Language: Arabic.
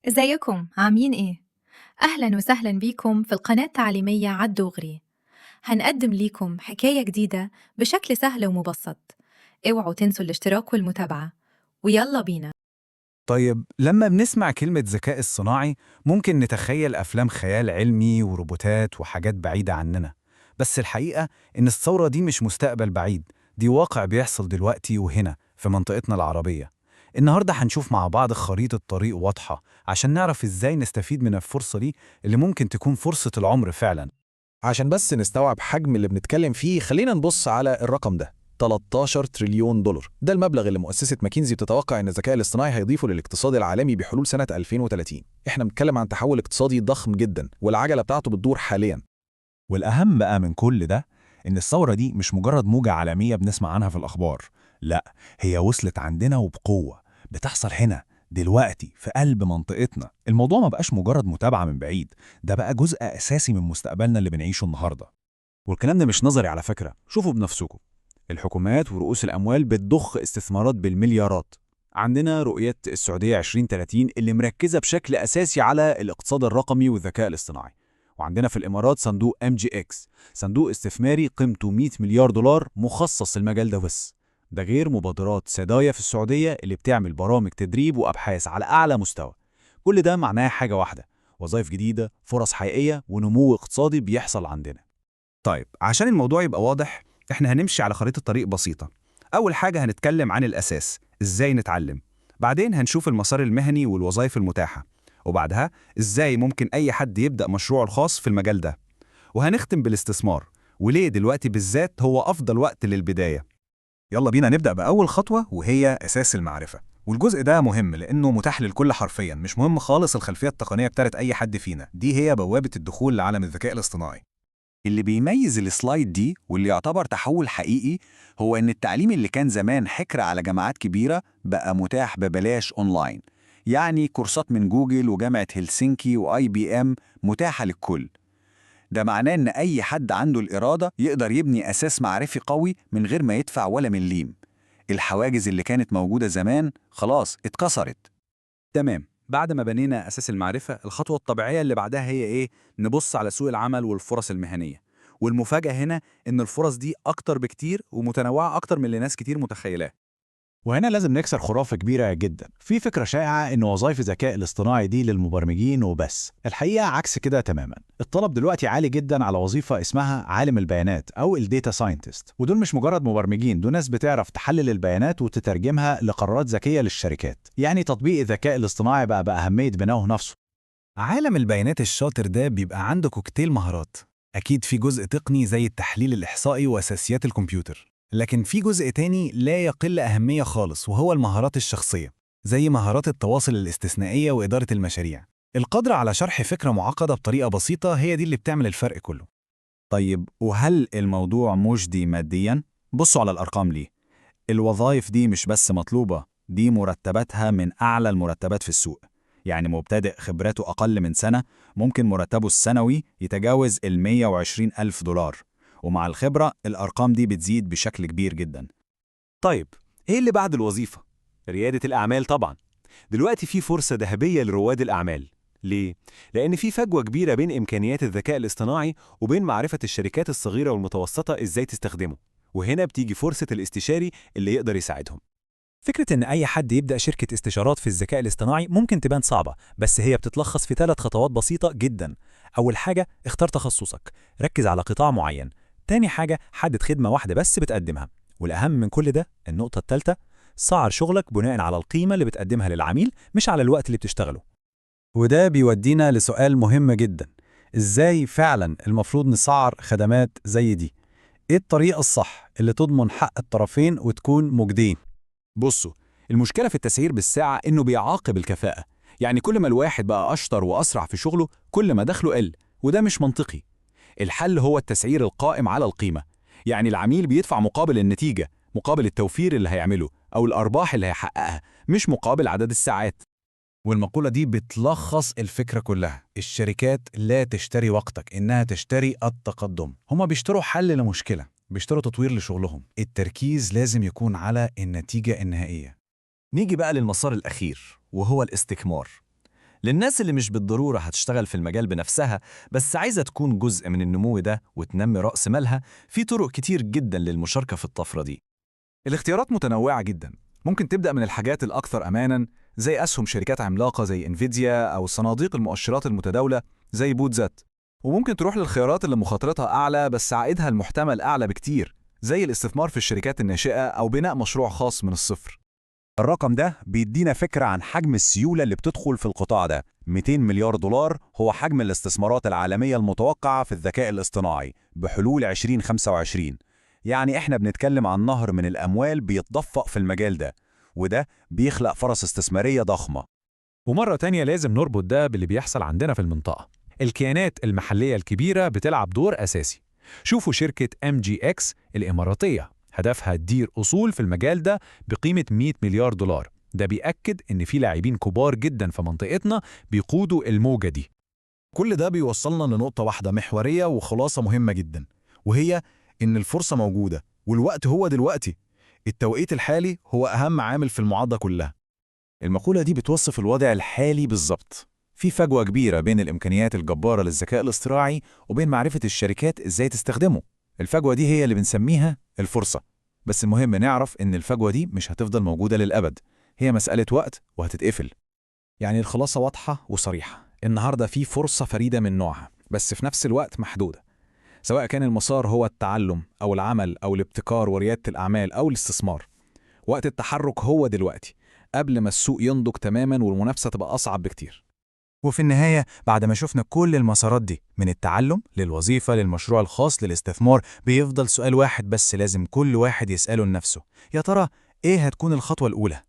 ازيكم عاملين ايه؟ أهلا وسهلا بيكم في القناة التعليمية عالدغري. هنقدم ليكم حكاية جديدة بشكل سهل ومبسط. اوعوا تنسوا الاشتراك والمتابعة، ويلا بينا. طيب لما بنسمع كلمة ذكاء اصطناعي ممكن نتخيل أفلام خيال علمي وروبوتات وحاجات بعيدة عننا. بس الحقيقة إن الثورة دي مش مستقبل بعيد، دي واقع بيحصل دلوقتي وهنا في منطقتنا العربية. النهاردة هنشوف مع بعض خريطة طريق واضحة عشان نعرف إزاي نستفيد من الفرصة دي اللي ممكن تكون فرصة العمر فعلا. عشان بس نستوعب حجم اللي بنتكلم فيه خلينا نبص على الرقم ده. 13 تريليون دولار ده المبلغ اللي مؤسسة ماكنزي بتتوقع ان الذكاء الاصطناعي هيضيفه للاقتصاد العالمي بحلول سنة 2030. احنا بنتكلم عن تحول اقتصادي ضخم جدا والعجلة بتاعته بتدور حاليا. والأهم بقى من كل ده إن الثورة دي مش مجرد موجة عالمية بنسمع عنها في الأخبار، لأ، هي وصلت عندنا وبقوة، بتحصل هنا دلوقتي في قلب منطقتنا. الموضوع ما بقاش مجرد متابعة من بعيد، ده بقى جزء أساسي من مستقبلنا اللي بنعيشه النهاردة. والكلام ده مش نظري على فكرة، شوفوا بنفسكم. الحكومات ورؤوس الأموال بتضخ استثمارات بالمليارات. عندنا رؤية السعودية 2030 اللي مركزة بشكل أساسي على الاقتصاد الرقمي والذكاء الاصطناعي. وعندنا في الإمارات صندوق MGX، صندوق استثماري قيمته 100 مليار دولار مخصص للمجال ده بس. ده غير مبادرات سدايا في السعودية اللي بتعمل برامج تدريب وأبحاث على أعلى مستوى. كل ده معناه حاجة واحدة: وظائف جديدة، فرص حقيقية، ونمو اقتصادي بيحصل عندنا. طيب عشان الموضوع يبقى واضح، احنا هنمشي على خريطة طريق بسيطة. أول حاجة هنتكلم عن الأساس، إزاي نتعلم. بعدين هنشوف المسار المهني والوظائف المتاحة، وبعدها إزاي ممكن أي حد يبدأ مشروعه الخاص في المجال ده. وهنختم بالاستثمار، وليه دلوقتي بالذات هو أفضل وقت للبداية. يلا بينا نبدأ بأول خطوة، وهي أساس المعرفة. والجزء ده مهم لأنه متاح للكل حرفياً، مش مهم خالص الخلفية التقنية بتاعت أي حد فينا، دي هي بوابة الدخول لعالم الذكاء الاصطناعي. اللي بيميز السلايد دي واللي يعتبر تحول حقيقي هو إن التعليم اللي كان زمان حكر على جامعات كبيرة بقى متاح ببلاش أونلاين. يعني كورسات من جوجل وجامعة هلسنكي وIBM متاحة للكل. ده معناه إن أي حد عنده الإرادة يقدر يبني أساس معرفي قوي من غير ما يدفع ولا مليم. الحواجز اللي كانت موجودة زمان خلاص اتكسرت. تمام، بعد ما بنينا أساس المعرفة، الخطوة الطبيعية اللي بعدها هي إيه؟ نبص على سوق العمل والفرص المهنية. والمفاجأة هنا إن الفرص دي أكتر بكتير ومتنوعة أكتر من اللي ناس كتير متخيلاه. وهنا لازم نكسر خرافة كبيرة جدا. في فكرة شائعة إن وظائف الذكاء الاصطناعي دي للمبرمجين وبس. الحقيقة عكس كده تماما. الطلب دلوقتي عالي جدا على وظيفة اسمها عالم البيانات أو الديتا ساينتست، ودول مش مجرد مبرمجين، دول ناس بتعرف تحلل البيانات وتترجمها لقرارات ذكية للشركات. يعني تطبيق الذكاء الاصطناعي بقى بأهمية بناؤه نفسه. عالم البيانات الشاطر ده بيبقى عنده كوكتيل مهارات. أكيد في جزء تقني زي التحليل الإحصائي وأساسيات الكمبيوتر، لكن في جزء تاني لا يقل أهمية خالص، وهو المهارات الشخصية، زي مهارات التواصل الاستثنائية وإدارة المشاريع. القدرة على شرح فكرة معقدة بطريقة بسيطة هي دي اللي بتعمل الفرق كله. طيب، وهل الموضوع مجدي مادياً؟ بصوا على الأرقام ليه. الوظائف دي مش بس مطلوبة، دي مرتباتها من أعلى المرتبات في السوق. يعني مبتدئ خبراته أقل من سنة ممكن مرتبه السنوي يتجاوز 120 ألف دولار، ومع الخبرة الأرقام دي بتزيد بشكل كبير جدا. طيب، إيه اللي بعد الوظيفة؟ ريادة الأعمال طبعاً. دلوقتي في فرصة ذهبية لرواد الأعمال. ليه؟ لأن في فجوة كبيرة بين إمكانيات الذكاء الاصطناعي وبين معرفة الشركات الصغيرة والمتوسطة إزاي تستخدمه. وهنا بتيجي فرصة الاستشاري اللي يقدر يساعدهم. فكرة إن أي حد يبدأ شركة استشارات في الذكاء الاصطناعي ممكن تبان صعبة، بس هي بتتلخص في 3 خطوات بسيطة جدا. أول حاجة، اختار تخصصك، ركز على قطاع معين. تاني حاجة، حدد خدمة واحدة بس بتقدمها. والأهم من كل ده، النقطة الثالثة، سعر شغلك بناء على القيمة اللي بتقدمها للعميل مش على الوقت اللي بتشتغله. وده بيودينا لسؤال مهم جدا: إزاي فعلا المفروض نسعر خدمات زي دي؟ إيه الطريقة الصح اللي تضمن حق الطرفين وتكون مجدين؟ بصوا، المشكلة في التسعير بالساعة إنه بيعاقب الكفاءة. يعني كل ما الواحد بقى أشطر وأسرع في شغله كل ما دخله قل، وده مش منطقي. الحل هو التسعير القائم على القيمة. يعني العميل بيدفع مقابل النتيجة، مقابل التوفير اللي هيعمله أو الأرباح اللي هيحققها، مش مقابل عدد الساعات. والمقولة دي بتلخص الفكرة كلها. الشركات لا تشتري وقتك، إنها تشتري التقدم. هما بيشتروا حل لمشكلة، بيشتروا تطوير لشغلهم. التركيز لازم يكون على النتيجة النهائية. نيجي بقى للمسار الأخير وهو الاستكمار. للناس اللي مش بالضرورة هتشتغل في المجال بنفسها بس عايزة تكون جزء من النمو ده وتنمي رأس مالها، في طرق كتير جدا للمشاركة في الطفرة دي. الاختيارات متنوعة جدا. ممكن تبدأ من الحاجات الأكثر أماناً زي أسهم شركات عملاقة زي انفيديا أو صناديق المؤشرات المتداولة زي بوتزات، وممكن تروح للخيارات اللي مخاطرتها أعلى بس عائدها المحتمل أعلى بكتير زي الاستثمار في الشركات الناشئة أو بناء مشروع خاص من الصفر. الرقم ده بيدينا فكرة عن حجم السيولة اللي بتدخل في القطاع ده. 200 مليار دولار هو حجم الاستثمارات العالمية المتوقعة في الذكاء الاصطناعي بحلول 2025. يعني احنا بنتكلم عن نهر من الأموال بيتدفق في المجال ده، وده بيخلق فرص استثمارية ضخمة. ومرة تانية لازم نربط ده باللي بيحصل عندنا في المنطقة. الكيانات المحلية الكبيرة بتلعب دور أساسي. شوفوا شركة MGX الإماراتية، هدفها تدير أصول في المجال ده بقيمة 100 مليار دولار. ده بيأكد إن في لاعبين كبار جدا في منطقتنا بيقودوا الموجة دي. كل ده بيوصلنا لنقطة واحدة محورية وخلاصة مهمة جدا، وهي إن الفرصة موجودة والوقت هو دلوقتي. التوقيت الحالي هو أهم عامل في المعادلة كلها. المقولة دي بتوصف الوضع الحالي بالظبط. في فجوة كبيرة بين الإمكانيات الجبارة للذكاء الاصطناعي وبين معرفة الشركات إزاي تستخدمه. الفجوة دي هي اللي بنسميها الفرصة. بس المهم نعرف إن الفجوة دي مش هتفضل موجودة للأبد، هي مسألة وقت وهتتقفل. يعني الخلاصة واضحة وصريحة. النهاردة في فرصة فريدة من نوعها، بس في نفس الوقت محدودة. سواء كان المسار هو التعلم أو العمل أو الابتكار وريادة الأعمال أو الاستثمار، وقت التحرك هو دلوقتي قبل ما السوق ينضج تماما والمنافسة تبقى أصعب بكتير. وفي النهاية بعد ما شفنا كل المسارات دي من التعلم للوظيفة للمشروع الخاص للاستثمار، بيفضل سؤال واحد بس لازم كل واحد يسأله لنفسه: يا ترى إيه هتكون الخطوة الأولى؟